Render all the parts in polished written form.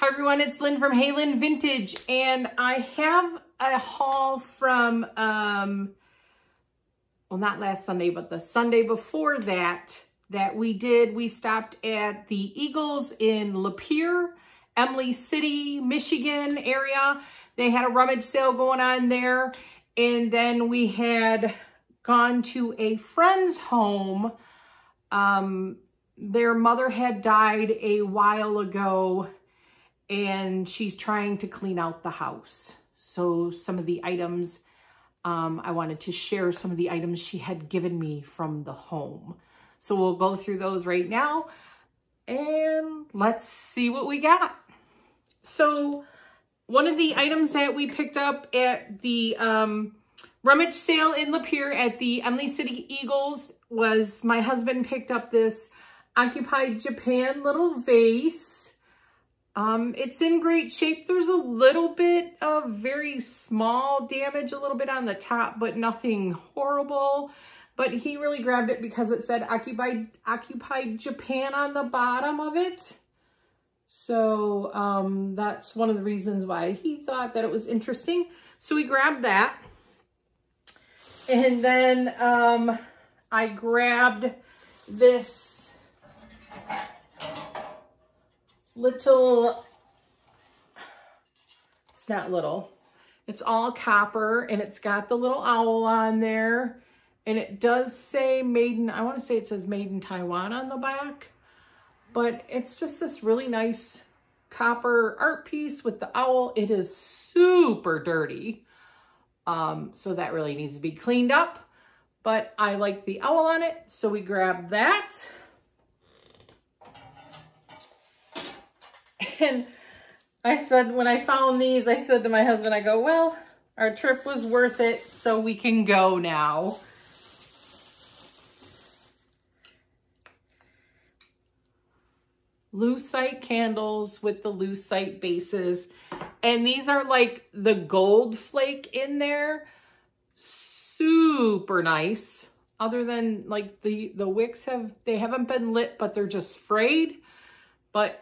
Hi everyone, it's Lynn from Hey Lynn Vintage, and I have a haul from, well, not last Sunday, but the Sunday before that we stopped at the Eagles in Lapeer, Emily City, Michigan area. They had a rummage sale going on there, and then we had gone to a friend's home. Their mother had died a while ago, and she's trying to clean out the house. So some of the items, I wanted to share some of the items she had given me from the home. So we'll go through those right now and let's see what we got. So one of the items that we picked up at the rummage sale in Lapeer at the Emily City Eagles was my husband picked up this Occupied Japan little vase. It's in great shape. There's a little bit of very small damage, a little bit on the top, but nothing horrible. But he really grabbed it because it said Occupied Japan on the bottom of it. So that's one of the reasons why he thought that it was interesting. So we grabbed that. And then I grabbed this little, it's not little, it's all copper, and it's got the little owl on there, and it does say made in, I want to say it says made in Taiwan on the back, but it's just this really nice copper art piece with the owl. It is super dirty, so that really needs to be cleaned up, but I like the owl on it, so we grabbed that. And I said, when I found these, I said to my husband, I go, well, our trip was worth it, so we can go now. Lucite candles with the lucite bases. And these are like the gold flake in there. Super nice. Other than like the wicks they haven't been lit, but they're just frayed. But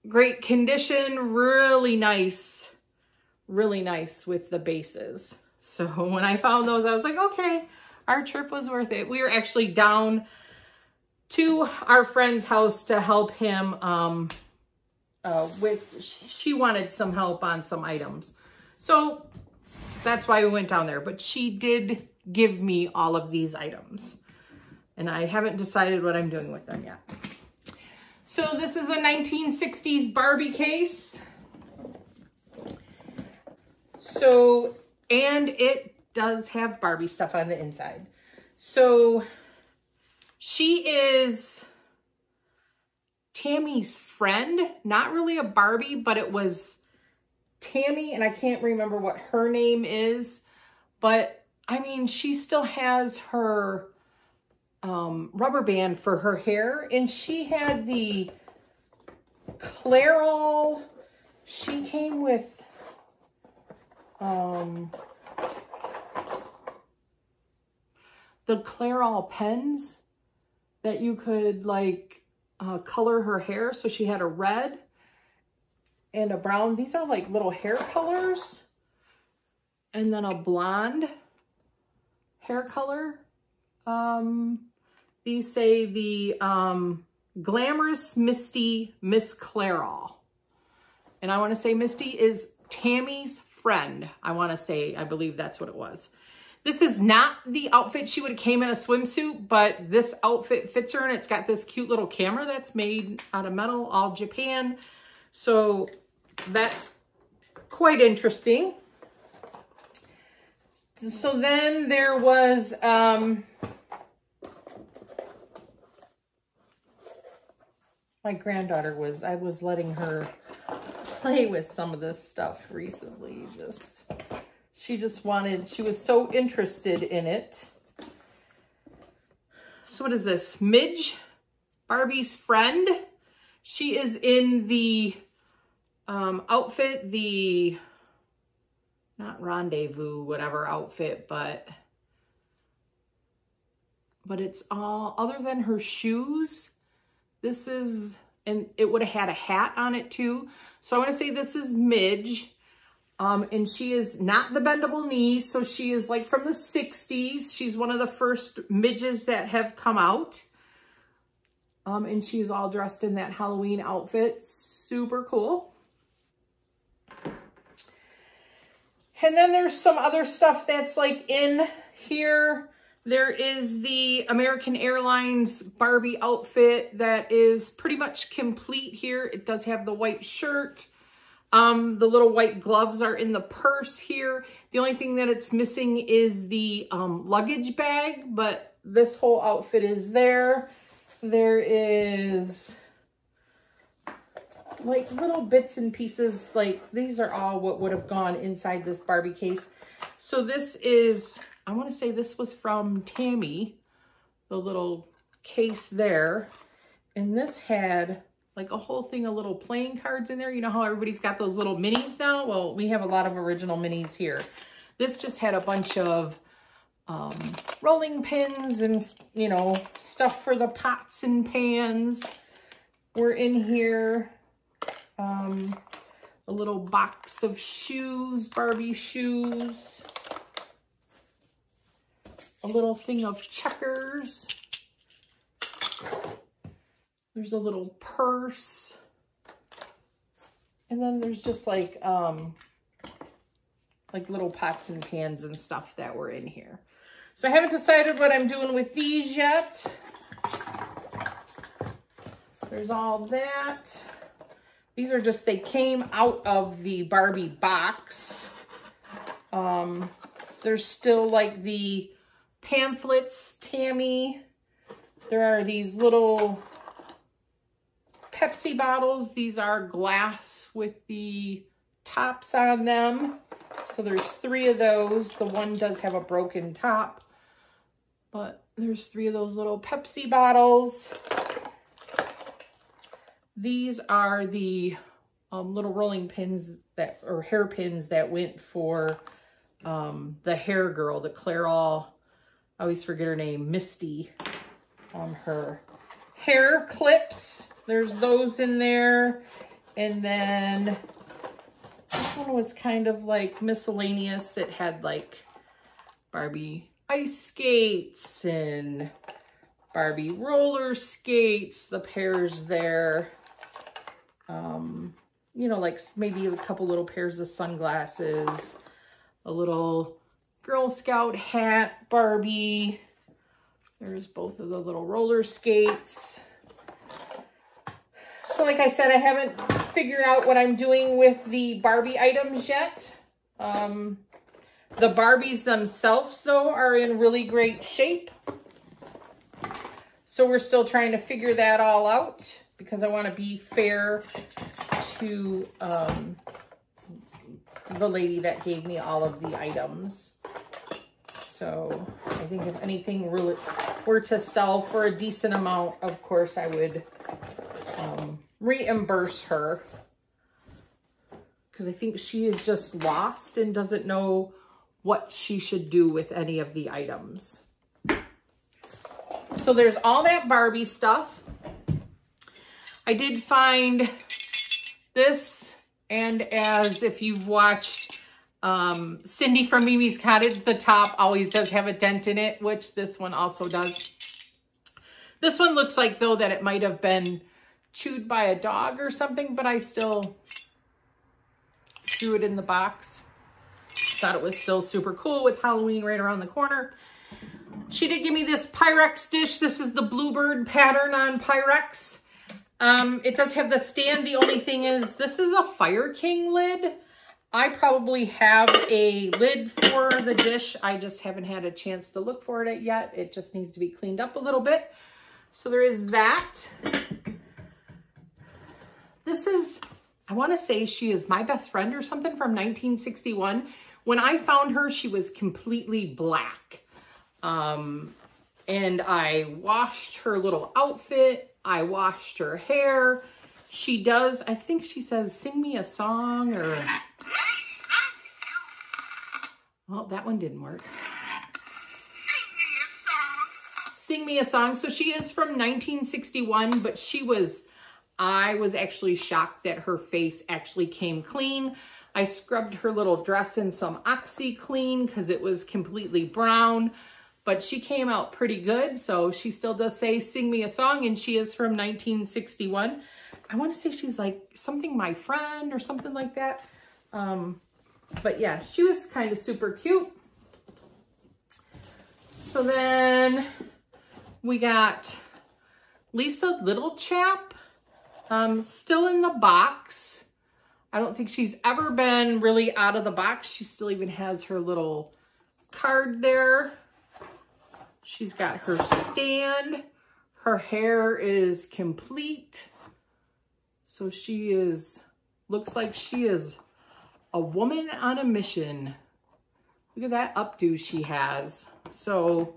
great condition, really nice with the bases. So when I found those, I was like, okay, our trip was worth it. We were actually down to our friend's house to help him she wanted some help on some items. So that's why we went down there. But she did give me all of these items, and I haven't decided what I'm doing with them yet. So this is a 1960s Barbie case. So, and it does have Barbie stuff on the inside. So she is Tammy's friend, not really a Barbie, but it was Tammy, and I can't remember what her name is, but I mean, she still has her rubber band for her hair, and she had the Clairol. She came with the Clairol pens that you could like color her hair. So she had a red and a brown. These are like little hair colors, and then a blonde hair color. These say the Glamorous Misty Miss Clairol. And I want to say Misty is Tammy's friend. I believe that's what it was. This is not the outfit. She would have came in a swimsuit, but this outfit fits her, and it's got this cute little camera that's made out of metal, all Japan. So that's quite interesting. So then there was, my granddaughter I was letting her play with some of this stuff recently. She was so interested in it. So what is this? Midge, Barbie's friend. She is in the outfit, the, not rendezvous, whatever outfit, but it's all, other than her shoes, this is and it would have had a hat on it too. So I want to say this is Midge. And she is not the bendable knees. So she is like from the 60s. She's one of the first midges that have come out. And she's all dressed in that Halloween outfit. Super cool. And then there's some other stuff that's like in here. There is the American Airlines Barbie outfit that is pretty much complete here. It does have the white shirt. The little white gloves are in the purse here. The only thing that it's missing is the luggage bag, but this whole outfit is there. There is like little bits and pieces, like these are all what would have gone inside this Barbie case. So this is, I want to say this was from Tammy, the little case there. And this had like a whole thing of little playing cards in there. You know how everybody's got those little minis now? Well, we have a lot of original minis here. This just had a bunch of rolling pins and, you know, stuff for the pots and pans were in here. A little box of shoes, Barbie shoes. A little thing of checkers. There's a little purse. And then there's just like little pots and pans and stuff that were in here. So I haven't decided what I'm doing with these yet. There's all that. These are just, they came out of the Barbie box. There's still like the pamphlets, Tammy. There are these little Pepsi bottles. These are glass with the tops on them. So there's 3 of those. The one does have a broken top, but there's 3 of those little Pepsi bottles. These are the little rolling pins that, or hairpins that went for the hair girl, the Clairol, I always forget her name, Misty, on her hair clips. There's those in there. And then this one was kind of like miscellaneous. It had like Barbie Ice Skates and Barbie roller skates, the pairs there. You know, like maybe a couple little pairs of sunglasses, a little Girl Scout hat, Barbie. There's both of the little roller skates. So like I said, I haven't figured out what I'm doing with the Barbie items yet. The Barbies themselves, though, are in really great shape. So we're still trying to figure that all out because I want to be fair to the lady that gave me all of the items. So I think if anything really were to sell for a decent amount, of course, I would reimburse her because I think she is just lost and doesn't know what she should do with any of the items. So there's all that Barbie stuff. I did find this, and as if you've watched Cindy from Mimi's Cottage, the top always does have a dent in it, which this one also does. This one looks like, though, that it might have been chewed by a dog or something, but I still threw it in the box. Thought it was still super cool with Halloween right around the corner. She did give me this Pyrex dish. This is the Bluebird pattern on Pyrex. It does have the stand. The only thing is this is a Fire King lid. I probably have a lid for the dish. I just haven't had a chance to look for it yet. It just needs to be cleaned up a little bit. So there is that. This is, I want to say she is my best friend or something from 1961. When I found her, she was completely black. And I washed her little outfit. I washed her hair. She does, I think she says, sing me a song or... Well, that one didn't work. Sing me a song. So she is from 1961, but she was I was actually shocked that her face actually came clean. I scrubbed her little dress in some OxyClean because it was completely brown, but she came out pretty good. So she still does say, sing me a song, and she is from 1961. I want to say she's like something My Friend or something like that. But yeah, she was kind of super cute. So then we got Lisa Little Chap, still in the box. I don't think she's ever been really out of the box. She still even has her little card there. She's got her stand. Her hair is complete. So she is, looks like she is a woman on a mission. Look at that updo she has. So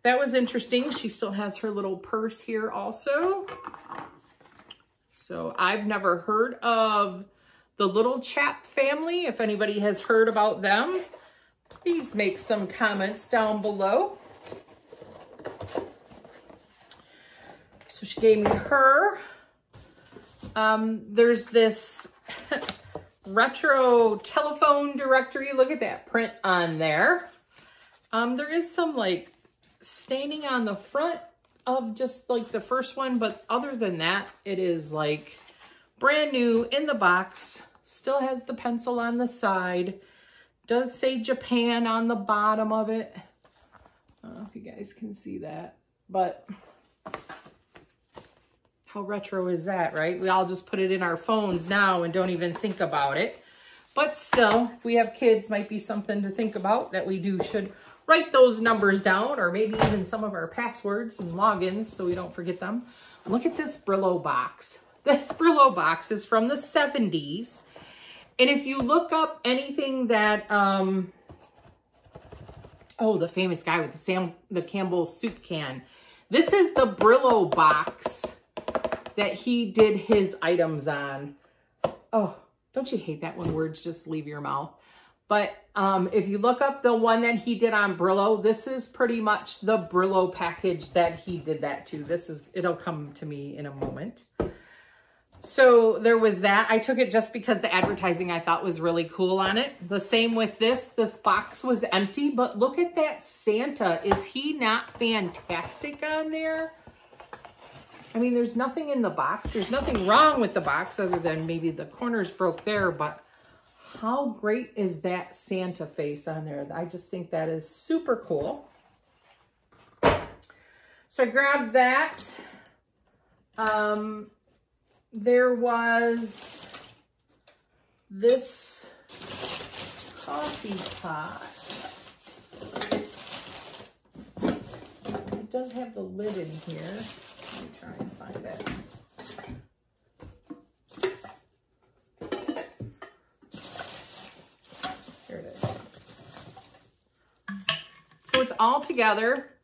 that was interesting. She still has her little purse here also. So I've never heard of the Little Chap family. If anybody has heard about them, please make some comments down below. So she gave me her. There's this retro telephone directory. Look at that print on there. There is some like staining on the front of just like the first one, but other than that, it is like brand new in the box. Still has the pencil on the side. Does say Japan on the bottom of it. I don't know if you guys can see that, but how retro is that, right? We all just put it in our phones now and don't even think about it. But still, if we have kids, might be something to think about, that we should write those numbers down, or maybe even some of our passwords and logins so we don't forget them. Look at this Brillo box. This Brillo box is from the 70s. And if you look up anything that, oh, the famous guy with the Campbell soup can. This is the Brillo box that he did his items on. Oh, don't you hate that when words just leave your mouth? But if you look up the one that he did on Brillo, this is pretty much the Brillo package that he did that to. It'll come to me in a moment. So there was that. I took it just because the advertising I thought was really cool on it. The same with this. This box was empty, but look at that Santa. Is he not fantastic on there? I mean, there's nothing in the box. There's nothing wrong with the box other than maybe the corners broke there, but how great is that Santa face on there? I just think that is super cool. So I grabbed that. There was this coffee pot. It does have the lid in here. Let me try and find it. Here it is. So it's all together.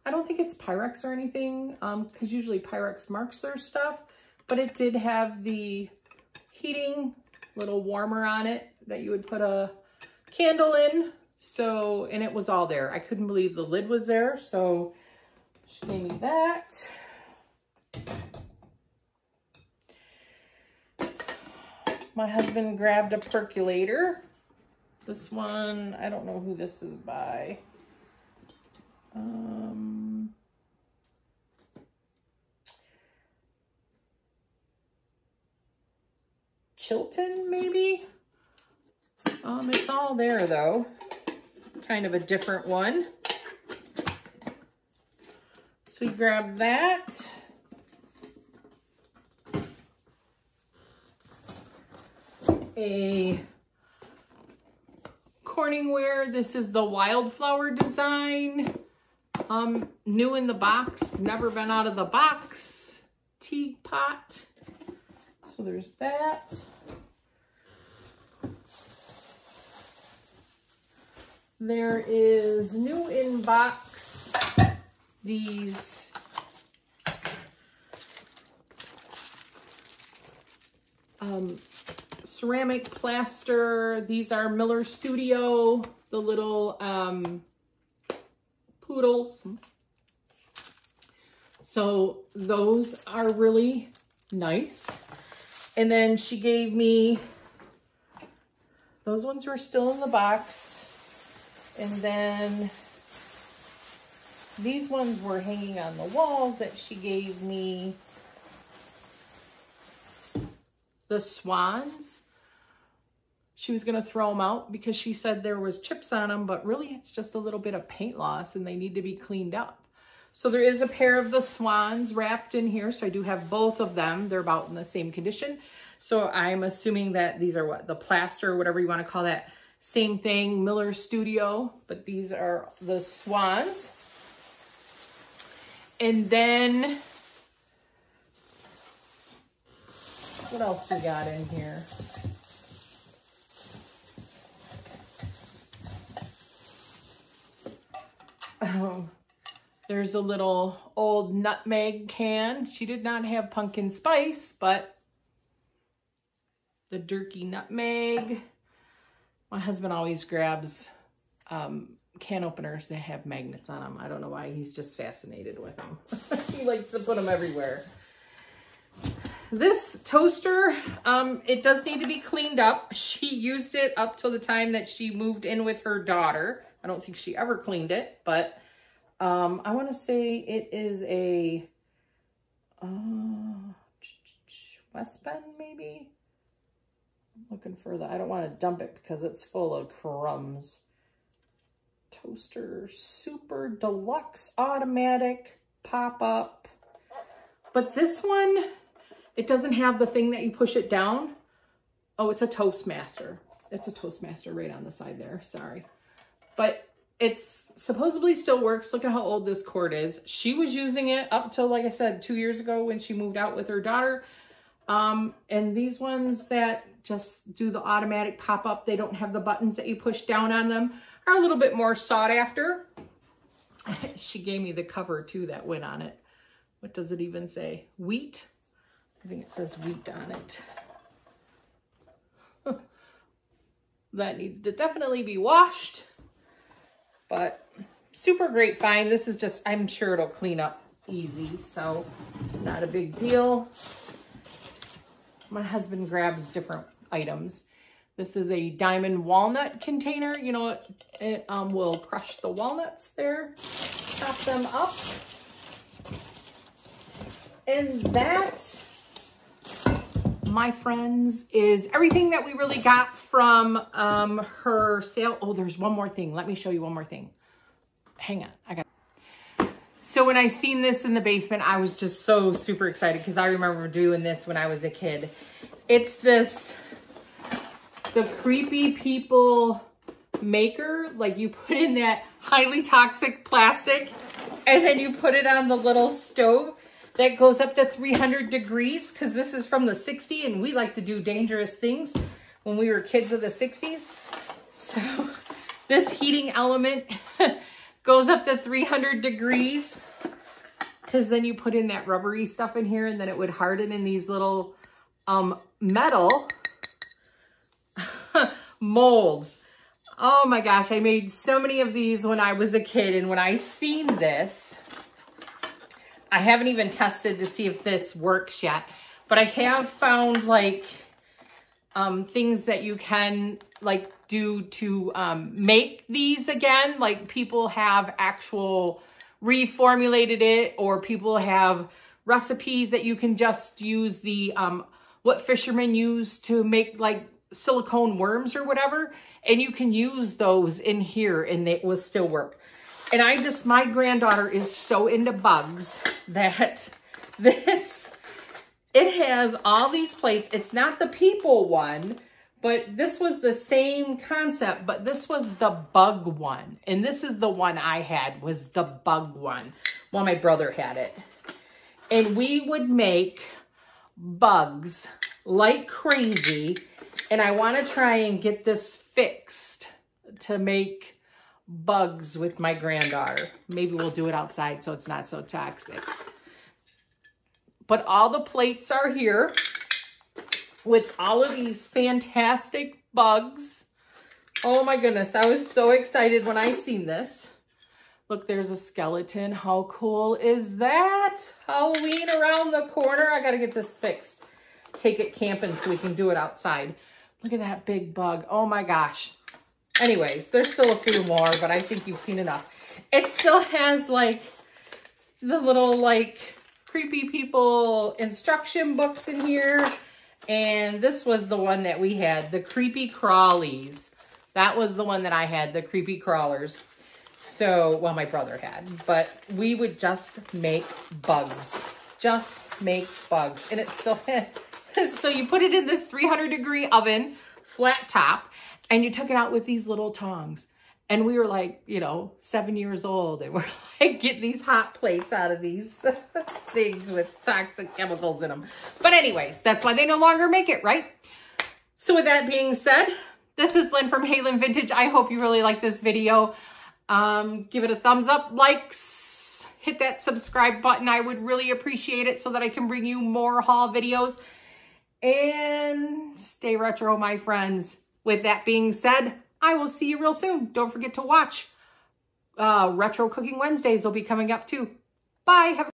I don't think it's Pyrex or anything, because usually Pyrex marks their stuff, but it did have the heating little warmer on it that you would put a candle in. So, and it was all there. I couldn't believe the lid was there. So she gave me that. My husband grabbed a percolator. This one, I don't know who this is by. Chilton, maybe? It's all there though. Kind of a different one. So we grabbed that. A Corningware. This is the wildflower design. New in the box, never been out of the box. Teapot. So there's that. There is new in box these ceramic plaster. These are Miller Studio, the little poodles. So those are really nice. And then she gave me, those ones were still in the box. And then these ones were hanging on the walls that she gave me. The swans. She was going to throw them out because she said there was chips on them, but really it's just a little bit of paint loss and they need to be cleaned up. So there is a pair of the swans wrapped in here. So I do have both of them. They're about in the same condition. So I'm assuming that these are what, the plaster or whatever you want to call that. Same thing, Miller Studio, but these are the swans. And then, what else we got in here? There's a little old nutmeg can. She did not have pumpkin spice, but the Durkee nutmeg. My husband always grabs can openers that have magnets on them. I don't know why, he's just fascinated with them. He likes to put them everywhere. This toaster, it does need to be cleaned up. She used it up till the time that she moved in with her daughter. I don't think she ever cleaned it, but I want to say it is a West Bend, maybe? I'm looking for that. I don't want to dump it because it's full of crumbs. Toaster, super deluxe automatic pop-up. But this one, it doesn't have the thing that you push it down. Oh, it's a Toastmaster. It's a Toastmaster right on the side there. Sorry. But it's supposedly still works. Look at how old this cord is. She was using it up till, like I said, 2 years ago when she moved out with her daughter. And these ones that just do the automatic pop-up, they don't have the buttons that you push down on them, are a little bit more sought after. She gave me the cover too that went on it. What does it even say? Wheat? I think it says wheat on it. That needs to definitely be washed. But super great find. This is just, I'm sure it'll clean up easy, so not a big deal. My husband grabs different items. This is a diamond walnut container. You know, it will crush the walnuts there, chop them up. And that, my friends, is everything that we really got from her sale. Oh, there's one more thing. Let me show you one more thing. Hang on, I got. So when I seen this in the basement, I was just so super excited because I remember doing this when I was a kid. It's this, the Creepy People maker. Like, you put in that highly toxic plastic and then you put it on the little stove that goes up to 300 degrees because this is from the 60s and we like to do dangerous things when we were kids of the 60s. So this heating element goes up to 300 degrees because then you put in that rubbery stuff in here and then it would harden in these little metal molds. Oh my gosh, I made so many of these when I was a kid, and when I seen this, I haven't even tested to see if this works yet, but I have found like things that you can like do to make these again. Like, people have actual reformulated it, or people have recipes that you can just use the what fishermen use to make like silicone worms or whatever, and you can use those in here and it will still work. And my granddaughter is so into bugs that it has all these plates. It's not the people one, but this was the same concept, but this was the bug one. And this is the one I had, was the bug one. Well, my brother had it. And we would make bugs like crazy. And I want to try and get this fixed to make bugs with my granddaughter. Maybe we'll do it outside so it's not so toxic. But all the plates are here with all of these fantastic bugs. Oh my goodness, I was so excited when I seen this. Look, there's a skeleton. How cool is that? Halloween around the corner. I got to get this fixed. Take it camping so we can do it outside. Look at that big bug. Oh my gosh. Anyways, there's still a few more, but I think you've seen enough. It still has like the little like creepy people instruction books in here. And this was the one that we had, the creepy crawlies. That was the one that I had, the creepy crawlers. So, well, my brother had, but we would just make bugs. Just make bugs. And it still had, so you put it in this 300-degree oven, flat top, and you took it out with these little tongs. And we were like, you know, 7 years old, and we're like getting these hot plates out of these things with toxic chemicals in them. But anyways, that's why they no longer make it, right? So with that being said, this is Lynn from Halen Vintage. I hope you really like this video. Give it a thumbs up, likes, hit that subscribe button. I would really appreciate it so that I can bring you more haul videos. And stay retro, my friends. With that being said, I will see you real soon. Don't forget to watch. Retro Cooking Wednesdays will be coming up too. Bye. Have a